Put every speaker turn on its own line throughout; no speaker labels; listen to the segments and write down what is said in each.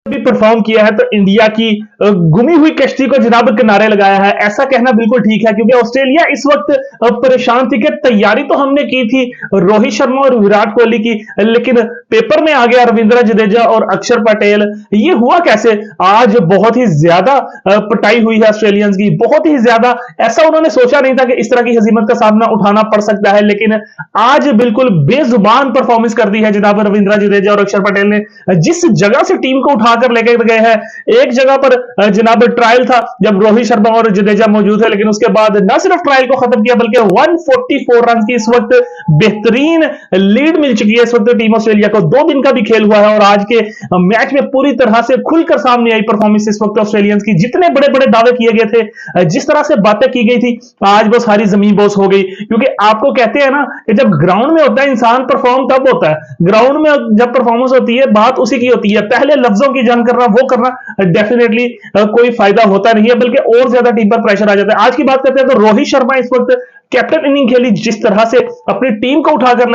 भी परफॉर्म किया है तो इंडिया की गुमी हुई कश्ती को जनाब किनारे लगाया है, ऐसा कहना बिल्कुल ठीक है क्योंकि ऑस्ट्रेलिया इस वक्त परेशान थी कि तैयारी तो हमने की थी रोहित शर्मा और विराट कोहली की, लेकिन पेपर में आ गया रविंद्र जडेजा और अक्षर पटेल। ये हुआ कैसे? आज बहुत ही ज्यादा पिटाई हुई है ऑस्ट्रेलियंस की, बहुत ही ज्यादा। ऐसा उन्होंने सोचा नहीं था कि इस तरह की हजीमत का सामना उठाना पड़ सकता है, लेकिन आज बिल्कुल बेजुबान परफॉर्मेंस कर दी है जनाब रविंद्र जडेजा और अक्षर पटेल ने। जिस जगह से टीम को उठाकर लेकर गए हैं, एक जगह पर जनाब ट्रायल था जब रोहित शर्मा और जडेजा मौजूद है, लेकिन उसके बाद न सिर्फ ट्रायल को खत्म किया बल्कि 144 रन की इस वक्त बेहतरीन लीड मिल चुकी है इस वक्त टीम ऑस्ट्रेलिया को। 2 दिन का भी खेल हुआ है और आज के मैच में पूरी तरह से खुलकर सामने आई परफॉर्मेंस इस वक्त ऑस्ट्रेलियंस की। जितने बड़े बड़े दावे किए गए थे, जिस तरह से बातें की गई थी, आज वो सारी जमीन बोस हो गई। क्योंकि आपको कहते हैं ना कि जब ग्राउंड में होता है इंसान, परफॉर्म तब होता है। ग्राउंड में जब परफॉर्मेंस होती है, बात उसी की होती है। पहले लफ्जों की जंग करना, वो करना डेफिनेटली कोई फायदा होता नहीं है, बल्कि और ज्यादा टीम पर प्रेशर आ जाता है। आज की बात करते हैं तो रोहित शर्मा इस वक्त कैप्टन इनिंग खेली, जिस तरह से अपनी टीम को उठाकर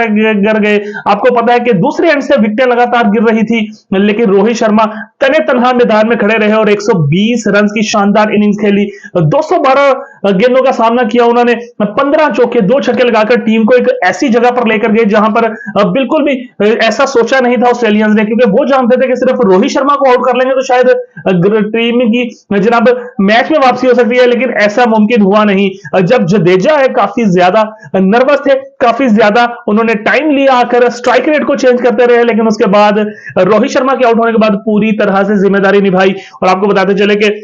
कर गए। आपको पता है कि दूसरे एंड से विकेटें लगातार गिर रही थी, लेकिन रोहित शर्मा तने तनहा मैदान में खड़े रहे और 120 रन की शानदार इनिंग्स खेली। 212 गेंदों का सामना किया उन्होंने, 15 चौके 2 छक्के लगाकर टीम को एक ऐसी जगह पर लेकर गए जहां पर बिल्कुल भी ऐसा सोचा नहीं था ऑस्ट्रेलियंस ने, क्योंकि वो जानते थे कि सिर्फ रोहित शर्मा को आउट कर लेंगे तो शायद टीम की जनाब मैच में वापसी हो सकती है, लेकिन ऐसा मुमकिन हुआ नहीं। जब जडेजा है काफी ज्यादा नर्वस थे, काफी ज्यादा उन्होंने टाइम लिया, आकर स्ट्राइक रेट को चेंज करते रहे, लेकिन उसके बाद रोहित शर्मा के आउट होने के बाद पूरी तरह से जिम्मेदारी निभाई। और आपको बताते चले कि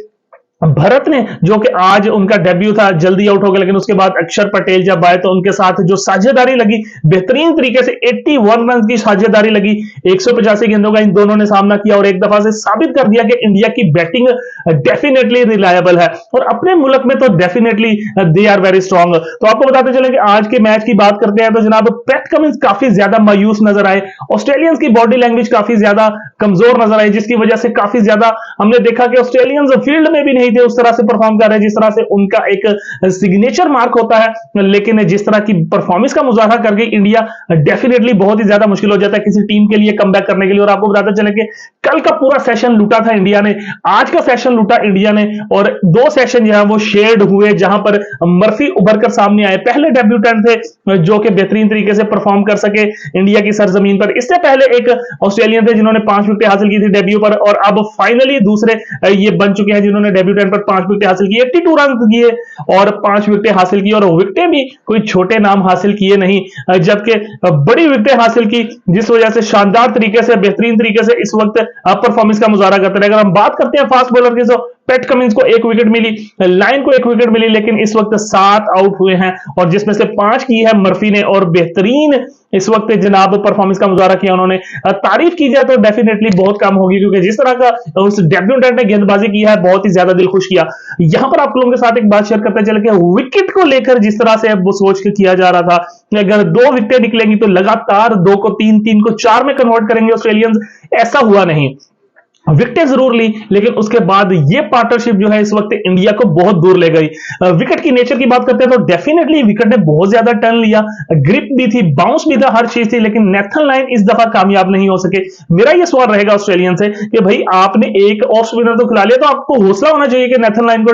भरत ने, जो कि आज उनका डेब्यू था, जल्दी आउट हो गया, लेकिन उसके बाद अक्षर पटेल जब आए तो उनके साथ जो साझेदारी लगी, बेहतरीन तरीके से 81 रन की साझेदारी लगी। 185 गेंदों का इन दोनों ने सामना किया और एक दफा से साबित कर दिया कि इंडिया की बैटिंग डेफिनेटली रिलायबल है और अपने मुल्क में तो definitely they are very strong. तो आपको बताते चले कि आज के मैच की बात करते हैं तो जनाब पैट कमिंस काफी ज्यादा मायूस नजर आए। ऑस्ट्रेलियंस की बॉडी लैंग्वेज काफी ज्यादा कमजोर नजर आई, जिसकी वजह से काफी ज्यादा हमने देखा कि ऑस्ट्रेलियंस फील्ड में भी नहीं थे उस तरह से परफॉर्म कर रहे हैं जिस तरह से उनका एक सिग्नेचर मार्क होता है। लेकिन जिस तरह की परफॉर्मेंस का मुजाहरा कर गई इंडिया, डेफिनेटली बहुत ही ज्यादा मुश्किल हो जाता है किसी टीम के लिए कमबैक करने के लिए। और आपको बताते चले कि कल का पूरा सेशन लूटा था इंडिया ने, आज का सेशन लूटा इंडिया ने, और 2 सेशन जो है वो शेयर्ड हुए जहां पर मर्फी उभर कर सामने आए। पहले डेब्यूटेंट थे जो कि बेहतरीन तरीके से परफॉर्म कर सके इंडिया की सरजमीन पर। इससे पहले एक ऑस्ट्रेलियन थे जिन्होंने 5 विकेट हासिल की थी डेब्यू पर, और अब फाइनली दूसरे ये बन चुके हैं जिन्होंने डेब्यूटेंट पर 5 विकेट हासिल की, 82 रन किए और 5 विकेट हासिल की। और विकेटें भी कोई छोटे नाम हासिल किए नहीं, जबकि बड़ी विकेटें हासिल की, जिस वजह से शानदार तरीके से, बेहतरीन तरीके से इस वक्त परफॉर्मेंस का मुजाहरा करते रहे। अगर हम बात करते हैं फास्ट बॉलर की, तो पैट कमिंस को 1 विकेट मिली, लाइन को 1 विकेट मिली, लेकिन इस वक्त 7 आउट हुए हैं और जिसमें से 5 की है मर्फी ने। और बेहतरीन इस वक्त जनाब परफॉर्मेंस का मुजाहरा किया उन्होंने। तारीफ की जाए तो डेफिनेटली बहुत कम होगी, क्योंकि जिस तरह का उस डेब्यूटेंट ने गेंदबाजी की है, बहुत ही ज्यादा दिल खुश किया। यहां पर आप लोगों के साथ एक बात शेयर करते चले कि विकेट को लेकर जिस तरह से अब वो सोच के किया जा रहा था कि अगर 2 विकेट निकलेंगी तो लगातार 2 को 3, 3 को 4 में कन्वर्ट करेंगे ऑस्ट्रेलियंस, ऐसा हुआ नहीं। विकेट जरूर ली, लेकिन उसके बाद ये पार्टनरशिप जो है इस वक्त इंडिया को बहुत दूर ले गई। विकेट की नेचर की बात करते हैं तो डेफिनेटली विकेट ने बहुत ज्यादा टर्न लिया, ग्रिप भी थी, बाउंस भी था, हर चीज थी, लेकिन नेथन लाइन इस दफा कामयाब नहीं हो सके। मेरा ये सवाल रहेगा ऑस्ट्रेलियन से कि भाई आपने एक ऑफ स्पिनर तो खिला लिया, तो आपको हौसला होना चाहिए कि नेथन लाइन को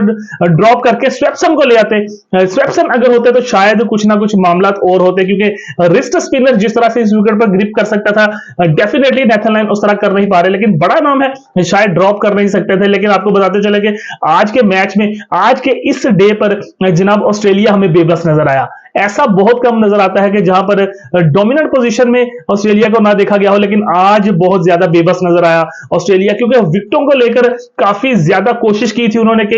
ड्रॉप करके स्वेप्सन को ले आते। स्वेप्सन अगर होते तो शायद कुछ ना कुछ मामला और होते, क्योंकि रिस्ट स्पिनर जिस तरह से इस विकेट पर ग्रिप कर सकता था, डेफिनेटली नेथन लाइन उस तरह कर नहीं पा रहे। लेकिन बड़ा नाम है, शायद ड्रॉप कर नहीं सकते थे। लेकिन आपको बताते चले कि आज के मैच में, आज के इस डे पर जनाब ऑस्ट्रेलिया हमें बेबस नजर आया। ऐसा बहुत कम नजर आता है कि जहां पर डोमिनेंट पोजीशन में ऑस्ट्रेलिया को ना देखा गया हो, लेकिन आज बहुत ज्यादा बेबस नजर आया ऑस्ट्रेलिया, क्योंकि विकेटों को लेकर काफी ज्यादा कोशिश की थी उन्होंने कि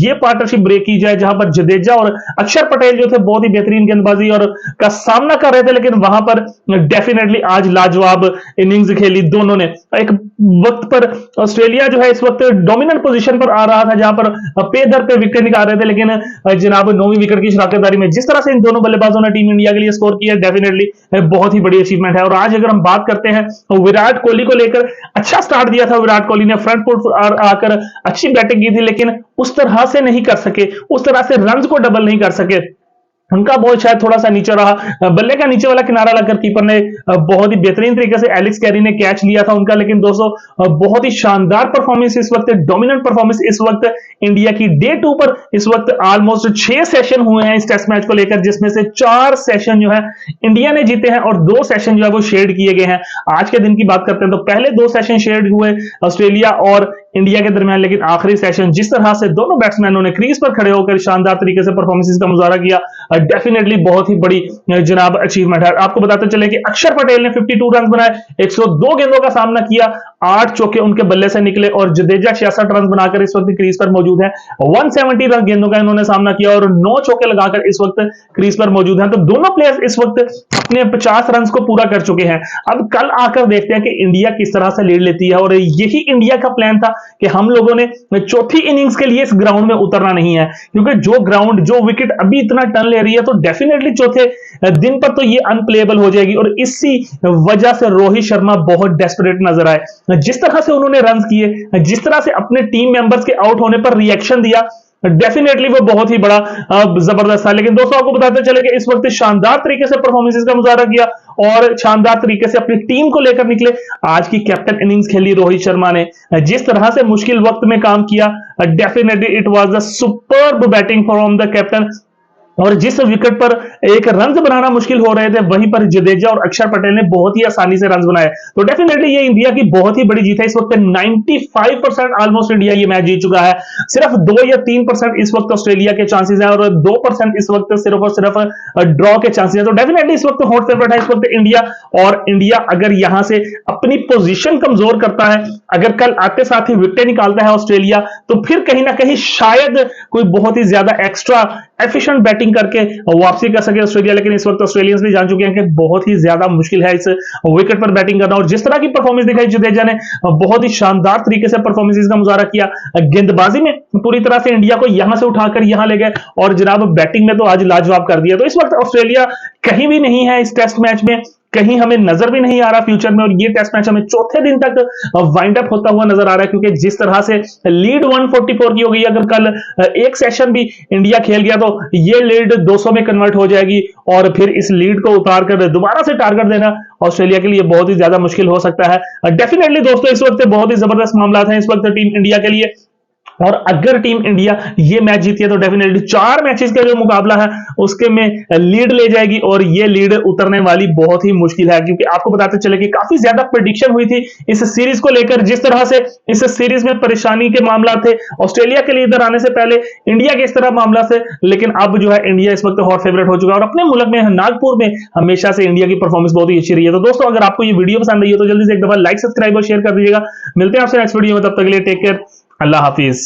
ये पार्टनरशिप ब्रेक की जाए, जहां पर जडेजा और अक्षर पटेल जो थे बहुत ही बेहतरीन गेंदबाजी और का सामना कर रहे थे, लेकिन वहां पर डेफिनेटली आज लाजवाब इनिंग्स खेली दोनों ने। एक वक्त पर ऑस्ट्रेलिया जो है इस वक्त डोमिनेंट पोजीशन पर आ रहा था, जहां पर पे दर पे विकेट निकाल रहे थे, लेकिन जनाब 9वीं विकेट की शराकतदारी में जिस तरह से इन दोनों बल्लेबाजों ने टीम इंडिया के लिए स्कोर किया, डेफिनेटली बहुत ही बड़ी अचीवमेंट है। और आज अगर हम बात करते हैं विराट कोहली को लेकर, अच्छा स्टार्ट दिया था विराट कोहली ने, फ्रंट फुट आकर अच्छी बैटिंग की थी, लेकिन उस तरह से नहीं कर सके, उस तरह से रन को डबल नहीं कर सके उनका बॉल शायद थोड़ा सा नीचे रहा, बल्ले का नीचे वाला किनारा लगकर कीपर ने बहुत ही बेहतरीन तरीके से एलेक्स कैरी ने कैच लिया था उनका। लेकिन दोस्तों बहुत ही शानदार परफॉर्मेंस इस वक्त, डोमिनेंट परफॉर्मेंस इस वक्त इंडिया की डे 2 पर इस वक्त ऑलमोस्ट 6 सेशन हुए हैं इस टेस्ट मैच को लेकर, जिसमें से 4 सेशन जो है इंडिया ने जीते हैं और 2 सेशन जो है वो शेड किए गए हैं। आज के दिन की बात करते हैं तो पहले 2 सेशन शेड हुए ऑस्ट्रेलिया और इंडिया के दरमियान, लेकिन आखिरी सेशन जिस तरह से दोनों बैट्समैनों ने क्रीज पर खड़े होकर शानदार तरीके से परफॉर्मेंस का मुजाहरा किया, डेफिनेटली बहुत ही बड़ी जनाब अचीवमेंट है। आपको बताते चले कि अक्षर पटेल ने 52 रन बनाए, 102 गेंदों का सामना किया, 8 चौके उनके बल्ले से निकले और जडेजा 66 रन बनाकर इस वक्त क्रीज पर मौजूद है। 170 रन गेंदों का इन्होंने सामना किया और 9 चौके लगाकर इस वक्त क्रीज पर मौजूद हैं। तो दोनों प्लेयर्स इस वक्त अपने 50 रन को पूरा कर चुके हैं। अब कल आकर देखते हैं कि इंडिया किस तरह से लीड लेती है, और यही इंडिया का प्लान था कि हम लोगों ने चौथी इनिंग्स के लिए इस ग्राउंड में उतरना नहीं है, क्योंकि जो ग्राउंड, जो विकेट अभी इतना टर्न ले रही है तो डेफिनेटली चौथे दिन पर तो ये अनप्लेएबल हो जाएगी। और इसी वजह से रोहित शर्मा बहुत डेस्परेट नजर आए। जिस तरह से उन्होंने रन किए, जिस तरह से अपने टीम मेंबर्स के आउट होने पर रिएक्शन दिया, डेफिनेटली वो बहुत ही बड़ा जबरदस्त था। लेकिन दोस्तों आपको बताते चले कि इस वक्त शानदार तरीके से परफॉर्मेंसेस का मुजाहरा किया और शानदार तरीके से अपनी टीम को लेकर निकले। आज की कैप्टन इनिंग्स खेली रोहित शर्मा ने, जिस तरह से मुश्किल वक्त में काम किया, definitely it was the superb batting from the captain. और जिस विकेट पर एक रन बनाना मुश्किल हो रहे थे, वहीं पर जडेजा और अक्षर पटेल ने बहुत ही आसानी से रन बनाए। तो डेफिनेटली ये इंडिया की बहुत ही बड़ी जीत है। इस वक्त 95% ऑलमोस्ट इंडिया ये मैच जीत चुका है। सिर्फ 2 या 3% इस वक्त ऑस्ट्रेलिया के चांसेस हैं और 2% इस वक्त सिर्फ और सिर्फ ड्रॉ के चांसेस हैं। तो डेफिनेटली इस वक्त हॉट फेवरेट है इस वक्त इंडिया। और इंडिया अगर यहां से अपनी पोजीशन कमजोर करता है, अगर कल आते साथ ही विकेट निकालता है ऑस्ट्रेलिया, तो फिर कहीं ना कहीं शायद कोई बहुत ही ज्यादा एक्स्ट्रा एफिशिएंट बैटिंग करके वापसी कर सके ऑस्ट्रेलिया। लेकिन इस वक्त ऑस्ट्रेलियंस भी जान चुके हैं कि बहुत ही ज्यादा मुश्किल है इस विकेट पर बैटिंग करना। और जिस तरह की परफॉर्मेंस दिखाई जडेजा ने, बहुत ही शानदार तरीके से परफॉर्मेंस का मुजाहरा किया। गेंदबाजी में पूरी तरह से इंडिया को यहां से उठाकर यहां ले गए और जनाब बैटिंग में तो आज लाजवाब कर दिया। तो इस वक्त ऑस्ट्रेलिया कहीं भी नहीं है इस टेस्ट मैच में, कहीं हमें नजर भी नहीं आ रहा फ्यूचर में। और ये टेस्ट मैच हमें चौथे दिन तक वाइंड अप होता हुआ नजर आ रहा है, क्योंकि जिस तरह से लीड 144 की हो गई, अगर कल एक सेशन भी इंडिया खेल गया तो ये लीड 200 में कन्वर्ट हो जाएगी और फिर इस लीड को उतार कर दोबारा से टारगेट देना ऑस्ट्रेलिया के लिए बहुत ही ज्यादा मुश्किल हो सकता है। डेफिनेटली दोस्तों इस वक्त बहुत ही जबरदस्त मामला है इस वक्त टीम इंडिया के लिए। और अगर टीम इंडिया ये मैच जीती है तो डेफिनेटली 4 मैचेस का जो मुकाबला है उसके में लीड ले जाएगी और ये लीड उतरने वाली बहुत ही मुश्किल है। क्योंकि आपको बताते चले कि काफी ज्यादा प्रेडिक्शन हुई थी इस सीरीज को लेकर, जिस तरह से इस सीरीज में परेशानी के मामला थे ऑस्ट्रेलिया के लिए इधर आने से पहले, इंडिया के इस तरह मामला से। लेकिन अब जो है इंडिया इस वक्त हॉट फेवरेट हो चुका है और अपने मुल्क में नागपुर में हमेशा से इंडिया की परफॉर्मेंस बहुत ही अच्छी रही है। तो दोस्तों अगर आपको ये वीडियो पसंद आई है तो जल्दी से एक दफा लाइक, सब्सक्राइब और शेयर कर दीजिएगा। मिलते हैं आपसे नेक्स्ट वीडियो में, तब तक के लिए टेक केयर, अल्लाह हाफिज।